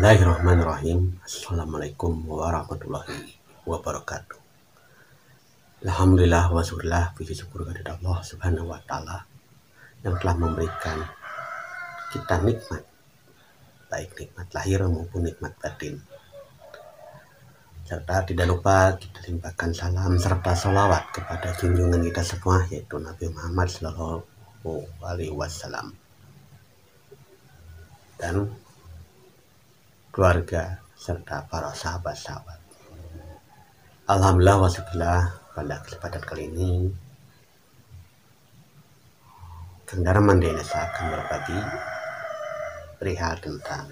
Bismillahirrahmanirrahim. Assalamualaikum warahmatullahi wabarakatuh. Alhamdulillah wa syukurillah, puji syukur kepada Allah Subhanahu wa taala yang telah memberikan kita nikmat, baik nikmat lahir maupun nikmat batin. Serta tidak lupa kita limpahkan salam serta sholawat kepada junjungan kita semua, yaitu Nabi Muhammad Sallallahu Alaihi Wasallam dan keluarga serta para sahabat-sahabat. Alhamdulillah wa syukurillah, pada kesempatan kali ini Kang Darman Indonesia akan berbagi perihal tentang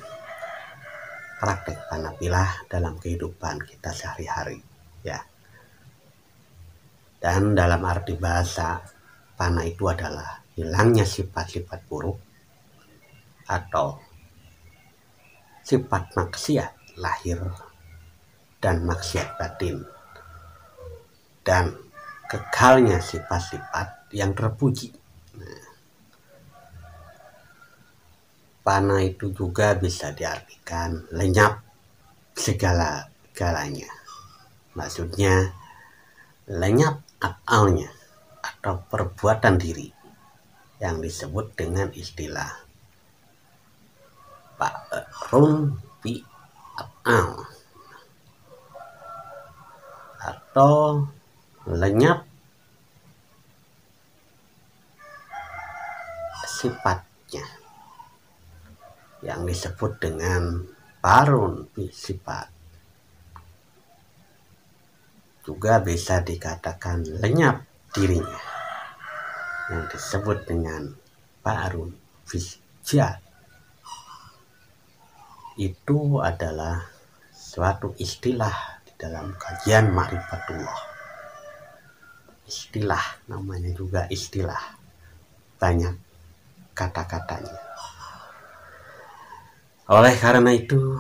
praktek panah pilah dalam kehidupan kita sehari-hari, ya. Dan dalam arti bahasa, panah itu adalah hilangnya sifat-sifat buruk atau sifat maksiat lahir dan maksiat batin, dan kekalnya sifat-sifat yang terpuji. Panah itu juga bisa diartikan lenyap segala-galanya. Maksudnya lenyap afalnya atau perbuatan diri yang disebut dengan istilah Ba'run bi af'al atau lenyap sifatnya yang disebut dengan barun bi sifat. Juga bisa dikatakan lenyap dirinya yang disebut dengan barun bi jad. Itu adalah suatu istilah di dalam kajian Ma'rifatullah. Istilah, namanya juga istilah, banyak kata-katanya. Oleh karena itu,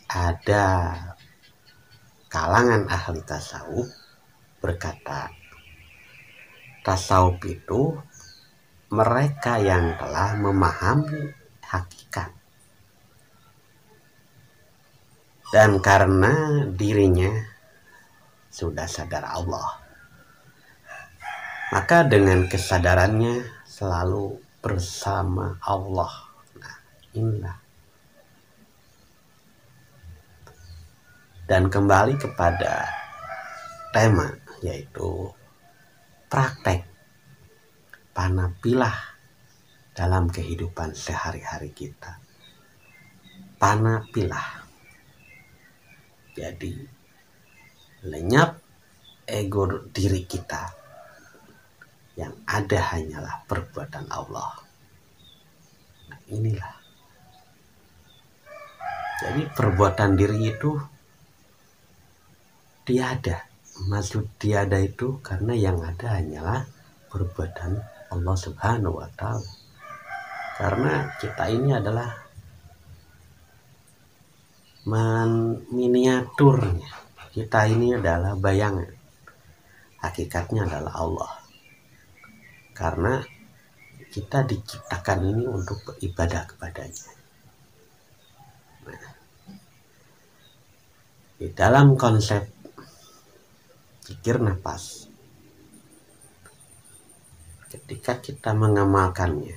ada kalangan ahli tasawuf berkata, tasawuf itu mereka yang telah memahami hakikat, dan karena dirinya sudah sadar Allah, maka dengan kesadarannya selalu bersama Allah. Nah, inilah. Dan kembali kepada tema, yaitu praktek panah pilah dalam kehidupan sehari-hari kita. Panah pilah. Jadi lenyap ego diri kita, yang ada hanyalah perbuatan Allah. Nah, inilah. Jadi perbuatan diri itu tiada. Maksud tiada itu karena yang ada hanyalah perbuatan Allah Subhanahu wa taala. Karena kita ini adalah miniaturnya. Kita ini adalah bayangan. Hakikatnya adalah Allah. Karena kita diciptakan ini untuk beribadah kepadanya. Nah, di dalam konsep zikir nafas, ketika kita mengamalkannya,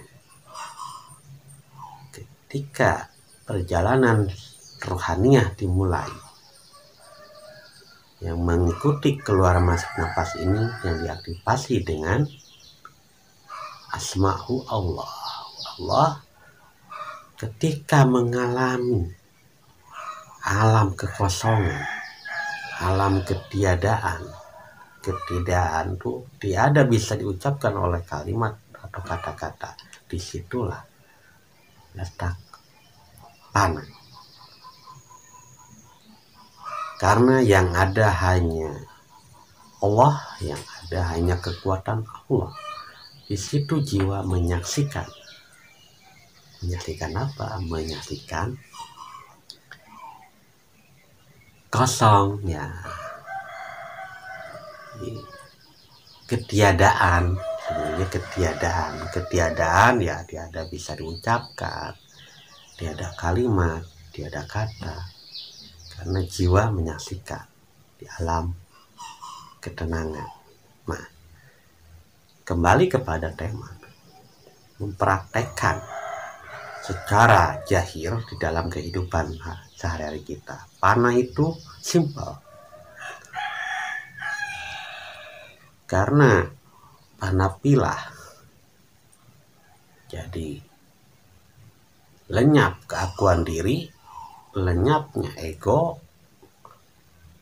ketika perjalanan rohaniah dimulai, yang mengikuti keluar masuk nafas ini yang diaktifasi dengan asma'u Allah. Allah ketika mengalami alam kekosongan, alam ketiadaan itu tiada bisa diucapkan oleh kalimat atau kata-kata. Disitulah letak panah. Karena yang ada hanya Allah, yang ada hanya kekuatan Allah. Di situ jiwa menyaksikan. Menyaksikan apa? Menyaksikan kosong, ya. Ketiadaan, sebenarnya ketiadaan ya tiada bisa diucapkan, tiada kalimat, tiada kata, karena jiwa menyaksikan di alam ketenangan. Nah, kembali kepada tema, mempraktekkan secara jahir di dalam kehidupan sehari-hari kita. Panah itu simpel, karena panah pilah, jadi lenyap keakuan diri, lenyapnya ego,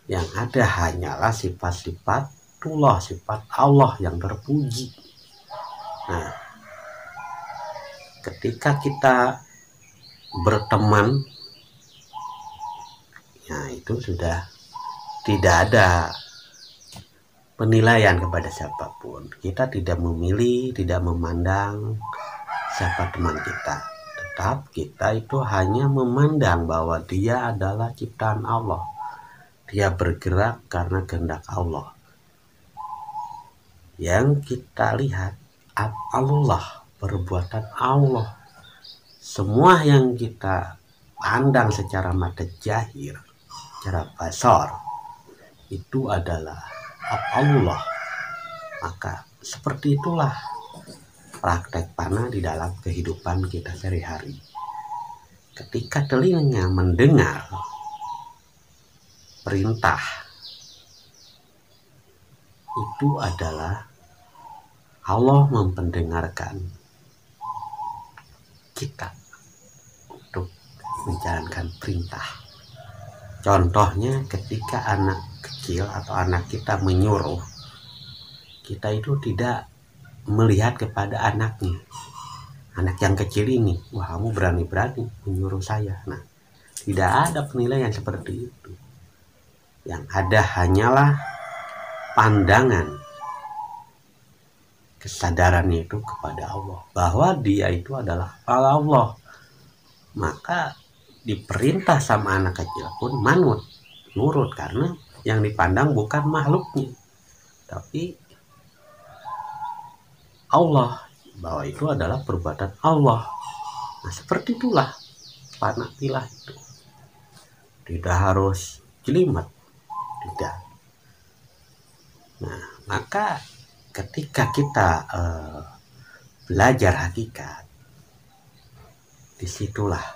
yang ada hanyalah sifat-sifat Allah, sifat Allah yang terpuji. Nah, ketika kita berteman, ya itu sudah tidak ada penilaian kepada siapapun. Kita tidak memilih, tidak memandang siapa teman kita. Tetap kita itu hanya memandang bahwa dia adalah ciptaan Allah. Dia bergerak karena kehendak Allah. Yang kita lihat Allah, perbuatan Allah. Semua yang kita pandang secara mata jahir, secara basar, itu adalah Allah. Maka seperti itulah praktek panah di dalam kehidupan kita sehari-hari. Ketika telinga mendengar perintah, itu adalah Allah mempendengarkan kita untuk menjalankan perintah. Contohnya ketika anak kecil atau anak kita menyuruh, kita itu tidak melihat kepada anaknya. Anak yang kecil ini, wah kamu berani-berani menyuruh saya. Nah, tidak ada penilaian seperti itu. Yang ada hanyalah pandangan kesadarannya itu kepada Allah, bahwa dia itu adalah Allah. Maka diperintah sama anak kecil pun manut, nurut, karena yang dipandang bukan makhluknya, tapi Allah, bahwa itu adalah perbuatan Allah. Nah, seperti itulah panah pilah itu. Tidak harus jelimet, tidak. Nah, maka ketika kita belajar hakikat, disitulah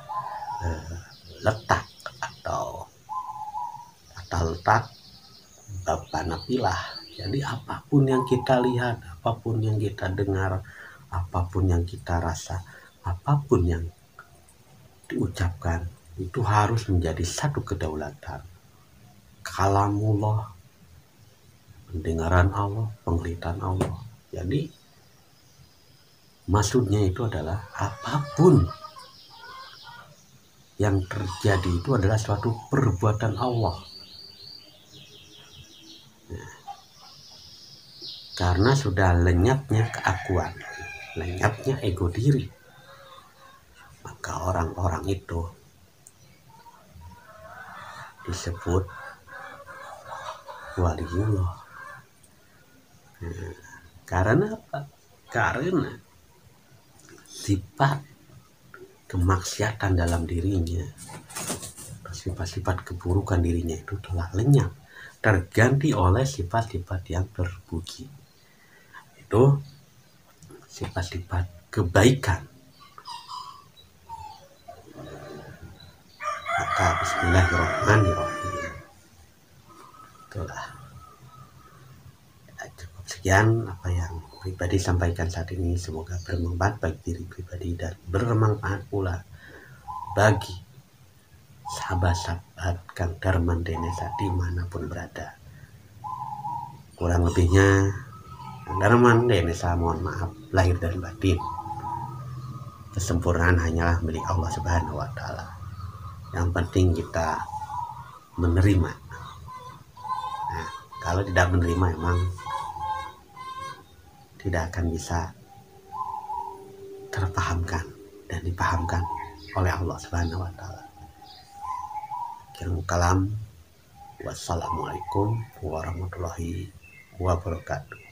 letak atau tata letak panah pilah. Jadi apapun yang kita lihat, apapun yang kita dengar, apapun yang kita rasa, apapun yang diucapkan, itu harus menjadi satu kedaulatan. Kalamullah, pendengaran Allah, penglihatan Allah. Jadi maksudnya itu adalah apapun yang terjadi itu adalah suatu perbuatan Allah. Nah, karena sudah lenyapnya keakuan, lenyapnya ego diri, maka orang-orang itu disebut waliullah. Nah, karena apa? Karena sifat kemaksiatan dalam dirinya, sifat-sifat keburukan dirinya itu telah lenyap, terganti oleh sifat-sifat yang terpuji. Itu sifat-sifat kebaikan. Maka bismillahirrahmanirrahim. Itulah. Cukup sekian apa yang pribadi sampaikan saat ini. Semoga bermanfaat bagi diri pribadi dan bermanfaat pula bagi sahabat-sahabat Kang Darman Denesa dimanapun berada. Kurang lebihnya Kang Darman Denesa mohon maaf lahir dan batin. Kesempurnaan hanyalah milik Allah Subhanahu wa Ta'ala. Yang penting kita menerima. Nah, kalau tidak menerima emang tidak akan bisa terpahamkan dan dipahamkan oleh Allah Subhanahu wa Ta'ala. Kalam, wassalamualaikum warahmatullahi wabarakatuh.